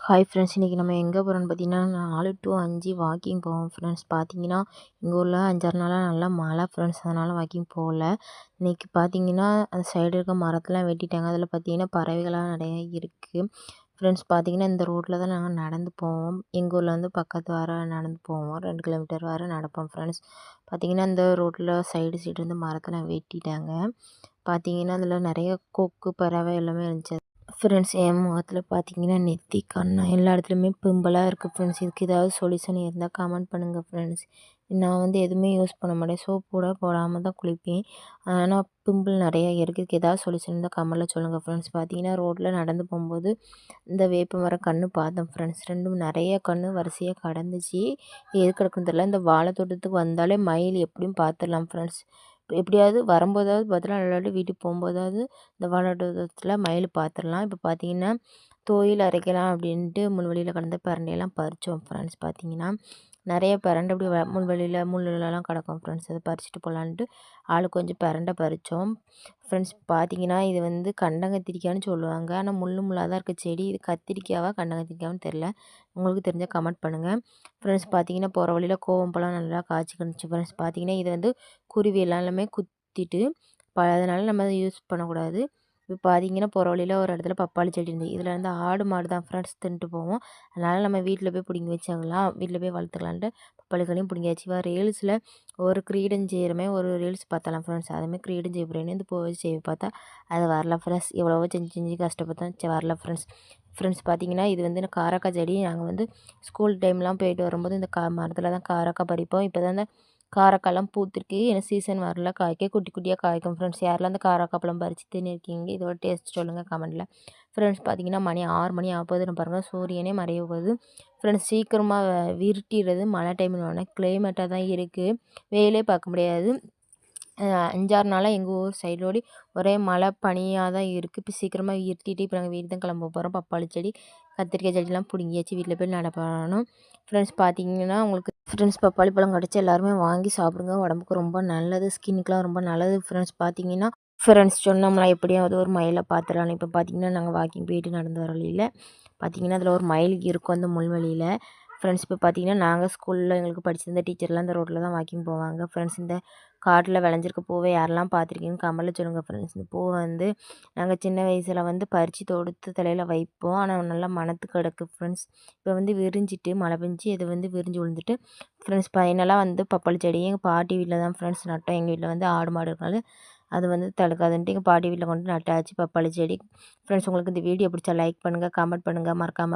Hi friends, இன்றைக்கி நம்ம எங்கே போகிறோம்னு பார்த்தீங்கன்னா 4 to 5 வாக்கிங் போவோம் ஃப்ரெண்ட்ஸ். பார்த்தீங்கன்னா எங்கள் ஊரில் 5-6 நாளாக நல்லா மழை ஃப்ரெண்ட்ஸ், அதனால் வாக்கிங் போகல. இன்றைக்கி பார்த்தீங்கன்னா அந்த சைடு இருக்க மரத்தெலாம் வெட்டிட்டாங்க. அதில் பார்த்தீங்கன்னா பறவைகள்லாம் நிறையா இருக்குது ஃப்ரெண்ட்ஸ். பார்த்தீங்கன்னா இந்த ரோட்டில் தான் நாங்கள் நடந்து போவோம். எங்கள் ஊரில் வந்து பக்கத்து வர நடந்து போவோம், 2 கிலோமீட்டர் வர நடப்போம் ஃப்ரெண்ட்ஸ். பார்த்தீங்கன்னா இந்த ரோட்டில் சைடு இருந்து மரத்தெலாம் வெட்டிட்டாங்க. பார்த்தீங்கன்னா அதில் நிறைய கொக்கு பறவை எல்லாமே இருந்துச்சு ஃப்ரெண்ட்ஸ். என் முகத்தில் பார்த்தீங்கன்னா நெத்தி, கண்ணு எல்லா இடத்துலையுமே பிம்பிளாக இருக்குது ஃப்ரெண்ட்ஸ். இதுக்கு ஏதாவது சொல்யூஷன் இருந்தால் கமெண்ட் பண்ணுங்கள் ஃப்ரெண்ட்ஸ். நான் வந்து எதுவுமே யூஸ் பண்ண மாட்டேன், சோப் கூட போடாமல் தான் குளிப்பேன். ஆனால் பிம்பிள் நிறையா இருக்குது. இதுக்கு ஏதாவது சொல்யூஷன் இருந்தால் கமெண்ட்டில் சொல்லுங்கள் ஃப்ரெண்ட்ஸ். பார்த்தீங்கன்னா ரோட்டில் நடந்து போகும்போது இந்த வேப்ப மரம் கன்று பார்த்தேன் ஃப்ரெண்ட்ஸ். ரெண்டும் நிறைய கன்று வரிசையாக கடந்துச்சு. எது கிடக்குன்னு தெரியல. இந்த வாழை தோட்டத்துக்கு வந்தாலே மயில் எப்படியும் பார்த்துடலாம் ஃப்ரெண்ட்ஸ். எப்படியாவது வரும்போதாவது பார்த்துலாம், இல்லாட்டி வீட்டுக்கு போகும்போதாவது இந்த வாழைத்தோட்டத்தில் மயில் பார்த்துடலாம். இப்போ பார்த்தீங்கன்னா துவையல் அரைக்கலாம் அப்படின்ட்டு முள்வெளியில் கிடந்த பிரண்டையெல்லாம் பறித்தோம் ஃப்ரெண்ட்ஸ். பார்த்தீங்கன்னா நிறைய பிரண்டை அப்படி முள்வெளியில் முள்ளெல்லாம் கிடக்கும் ஃப்ரெண்ட்ஸ். அதை பறிச்சுட்டு போகலான்ட்டு ஆளுக்கு கொஞ்சம் பிரண்டை பறித்தோம் ஃப்ரெண்ட்ஸ். பார்த்தீங்கன்னா இது வந்து கண்டங்கத்திரிக்காய்னு சொல்லுவாங்க, ஆனால் முள்ளாக தான் இருக்குது செடி. இது கத்திரிக்காவா கண்டங்கத்திரிக்காய்னு தெரில. உங்களுக்கு தெரிஞ்சால் கமெண்ட் பண்ணுங்கள் ஃப்ரெண்ட்ஸ். பார்த்தீங்கன்னா போகிற வழியில் கோவம்பழம் நல்லா காய்ச்சிக்கிடுச்சு ஃப்ரெண்ட்ஸ். பார்த்தீங்கன்னா இது வந்து குருவி எல்லாமே குத்திட்டு அதனால் நம்ம அதை யூஸ் பண்ணக்கூடாது. இப்போ பார்த்தீங்கன்னா போகிற வழியில் ஒரு இடத்துல பப்பாளி செடி இருந்தது. இதில் வந்து ஆடு மாடு தான் ஃப்ரெண்ட்ஸ் தின்ட்டு போவோம். அதனால் நம்ம வீட்டில் போய் பிடுங்கி வச்சாங்களாம், வீட்டில் போய் வளர்த்துக்கலான்ட்டு பப்பாளிக்களையும் பிடுங்கி வச்சு. ரீல்ஸில் ஒரு கிரீடம் செய்கிறமே ஒரு ரீல்ஸ் பார்த்தலாம் ஃப்ரெண்ட்ஸ். அதுமாதிரி கிரீடம் செய்ய போகிறேன்னு இந்த பூ வச்சு செய்ய பார்த்தா அது வரல ஃப்ரெண்ட்ஸ். எவ்வளவோ செஞ்சு கஷ்டப்பட்டோம், வரல ஃப்ரெண்ட்ஸ். ஃப்ரெண்ட்ஸ் பார்த்தீங்கன்னா இது வந்து காரக்காய் செடி. நாங்கள் வந்து ஸ்கூல் டைம்லாம் போயிட்டு வரும்போது இந்த மரத்தில் தான் காரக்காய் பறிப்போம். இப்போ தான் இந்த காரக்காய்லாம் பூத்திருக்கு. ஏன்னா சீசன் வரல, காய்க்க குட்டி குட்டியாக காய்க்கும் ஃப்ரெண்ட்ஸ். யாரெல்லாம் அந்த காரக்காய் பழம் பறித்து தின்னுருக்கீங்க, இதோட டேஸ்ட் சொல்லுங்கள் கமெண்ட்டில் ஃப்ரெண்ட்ஸ். பார்த்தீங்கன்னா மணி 6 மணி ஆகுதுன்னு பாருங்கள், சூரியனே மறைய போகுது ஃப்ரெண்ட்ஸ். சீக்கிரமாக விருட்டிடுறது மழை டைம்னு கிளைமேட்டாக தான் இருக்குது, வெயிலே பார்க்க முடியாது. 5-6 நாளாக எங்கள் ஊர் சைடோடி ஒரே மழை பனியாக தான் இருக்குது. இப்போ சீக்கிரமாக இருட்டிட்டு இப்போ நாங்கள் வீடு தான் கிளம்ப போகிறோம். பப்பாளி செடி கத்திரிக்காய் செடிலாம் பிடுங்கியாச்சு, வீட்டில் போய் நடப்பணும் ஃப்ரெண்ட்ஸ். பார்த்தீங்கன்னா உங்களுக்கு ஃப்ரெண்ட்ஸ் பப்பாளி பழம் கிடச்சி எல்லாருமே வாங்கி சாப்பிடுங்க, உடம்புக்கு ரொம்ப நல்லது, ஸ்கின்னுக்குலாம் ரொம்ப நல்லது ஃப்ரெண்ட்ஸ். பார்த்தீங்கன்னா ஃப்ரெண்ட்ஸ் சொன்னோம்னா எப்படியாவது ஒரு மயிலை பார்த்துடலாம். இப்போ பார்த்தீங்கன்னா நாங்கள் வாக்கிங் போயிட்டு நடந்து வர வழியில் பார்த்தீங்கன்னா அதில் ஒரு மயில் இருக்கும் அந்த முள்வெளியில் ஃப்ரெண்ட்ஸ். இப்போ பார்த்தீங்கன்னா நாங்கள் ஸ்கூலில் எங்களுக்கு படிச்சிருந்த டீச்சர்லாம் இந்த ரோட்டில் தான் வாக்கிங் போவாங்க ஃப்ரெண்ட்ஸ். இந்த காட்டில் விளைஞ்சிருக்க பூவை யாரெல்லாம் பார்த்துருக்கீங்கன்னு கமெண்ட்டில் சொல்லுங்கள் ஃப்ரெண்ட்ஸ். இந்த பூவை வந்து நாங்கள் சின்ன வயசில் வந்து பறித்து தொடுத்து தலையில் வைப்போம், ஆனால் நல்லா மணத்து கிடக்கு ஃப்ரெண்ட்ஸ். இப்போ வந்து விரிஞ்சிட்டு மழை பெஞ்சு இது வந்து விரிஞ்சு விழுந்துட்டு ஃப்ரெண்ட்ஸ். பையனெல்லாம் வந்து பப்பாளி செடியை எங்கள் பாட்டி வீட்டில் தான் ஃப்ரெண்ட்ஸ் நட்டோம். எங்கள் வீட்டில் வந்து ஆடு மாடு இருக்கனால அது வந்து தடுக்காதுன்ட்டு எங்கள் பாட்டி வீட்டில் கொண்டு நட்டாச்சு பப்பாளி செடி ஃப்ரெண்ட்ஸ். உங்களுக்கு இந்த வீடியோ பிடிச்சா லைக் பண்ணுங்கள், கமெண்ட் பண்ணுங்கள், மறக்காமல்